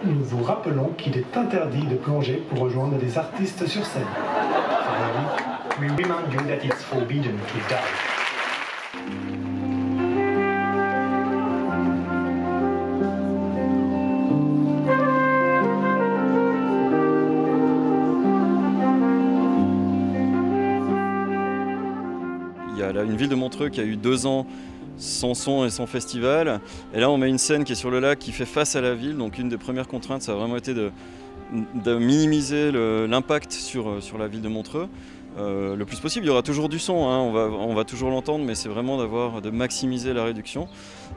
nous vous rappelons qu'il est interdit de plonger pour rejoindre des artistes sur scène. We remind you that it's forbidden to dive. Il y a là une ville de Montreux qui a eu 2 ans sans son et sans festival. Et là, on met une scène qui est sur le lac qui fait face à la ville. Donc une des premières contraintes, ça a vraiment été de minimiser l'impact sur la ville de Montreux. Le plus possible, il y aura toujours du son, hein, on va toujours l'entendre, mais c'est vraiment de maximiser la réduction.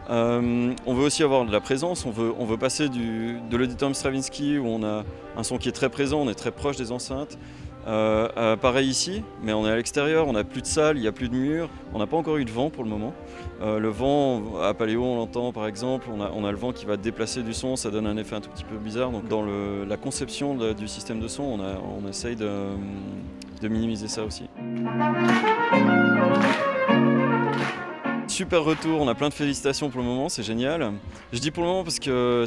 On veut aussi avoir de la présence, on veut passer de l'auditorium Stravinsky où on a un son qui est très présent, on est très proche des enceintes. Pareil ici, mais on est à l'extérieur, on n'a plus de salle, il n'y a plus de murs, on n'a pas encore eu de vent pour le moment. Le vent, à Paléo on l'entend par exemple, on a le vent qui va déplacer du son, ça donne un effet un tout petit peu bizarre. Donc dans la conception du système de son, on essaye de minimiser ça aussi. Super retour, on a plein de félicitations pour le moment, c'est génial. Je dis pour le moment parce que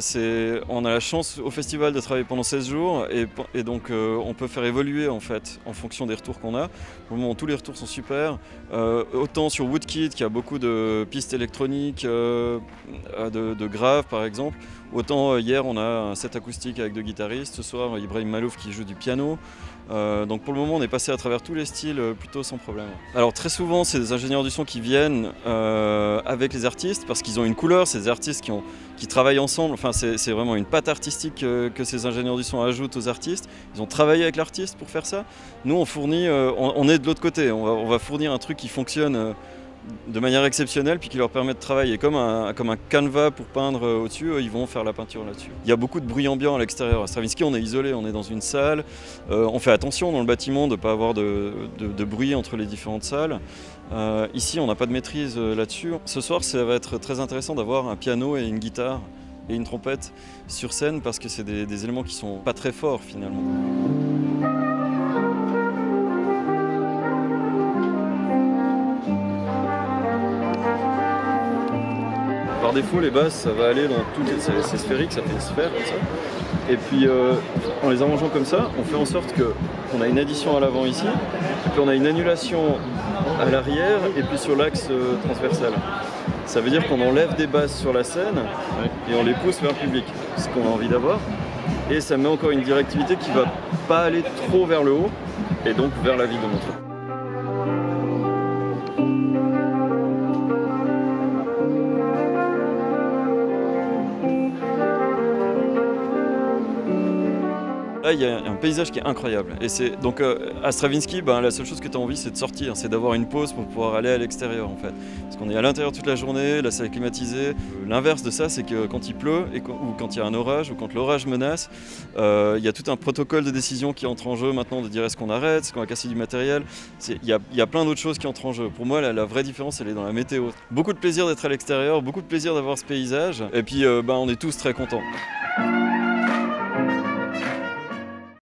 on a la chance au festival de travailler pendant 16 jours et donc on peut faire évoluer en fait en fonction des retours qu'on a. Pour le moment tous les retours sont super. Autant sur Woodkid qui a beaucoup de pistes électroniques, de graves par exemple. Autant hier on a un set acoustique avec 2 guitaristes, ce soir Ibrahim Malouf qui joue du piano. Donc pour le moment on est passé à travers tous les styles plutôt sans problème. Alors très souvent c'est des ingénieurs du son qui viennent avec les artistes parce qu'ils ont une couleur, c'est des artistes qui travaillent ensemble, enfin c'est vraiment une patte artistique que ces ingénieurs du son ajoutent aux artistes. Ils ont travaillé avec l'artiste pour faire ça. Nous on fournit, on est de l'autre côté, on va fournir un truc qui fonctionne de manière exceptionnelle puis qui leur permet de travailler comme un canevas pour peindre au-dessus, ils vont faire la peinture là-dessus. Il y a beaucoup de bruit ambiant à l'extérieur. À Stravinsky on est isolé, on est dans une salle, on fait attention dans le bâtiment de ne pas avoir de bruit entre les différentes salles. Ici on n'a pas de maîtrise là-dessus. Ce soir ça va être très intéressant d'avoir un piano et une guitare et une trompette sur scène parce que c'est des éléments qui sont pas très forts finalement. Par défaut, les basses, ça va aller dans toutes c'est sphérique, ça fait une sphère comme ça. Et puis, en les arrangeant comme ça, on fait en sorte qu'on a une addition à l'avant ici, et puis on a une annulation à l'arrière, et puis sur l'axe transversal. Ça veut dire qu'on enlève des basses sur la scène, et on les pousse vers le public, ce qu'on a envie d'avoir. Et ça met encore une directivité qui ne va pas aller trop vers le haut, et donc vers la ville de Montreux. Là, il y a un paysage qui est incroyable. Et donc à Stravinsky, la seule chose que tu as envie, c'est de sortir, c'est d'avoir une pause pour pouvoir aller à l'extérieur en fait. Parce qu'on est à l'intérieur toute la journée, la salle est climatisée. L'inverse de ça, c'est que quand il pleut, ou quand il y a un orage, ou quand l'orage menace, il y a tout un protocole de décision qui entre en jeu maintenant, de dire est-ce qu'on arrête, est-ce qu'on va casser du matériel. Il y a plein d'autres choses qui entrent en jeu. Pour moi, la vraie différence, elle est dans la météo. Beaucoup de plaisir d'être à l'extérieur, beaucoup de plaisir d'avoir ce paysage, et puis on est tous très contents.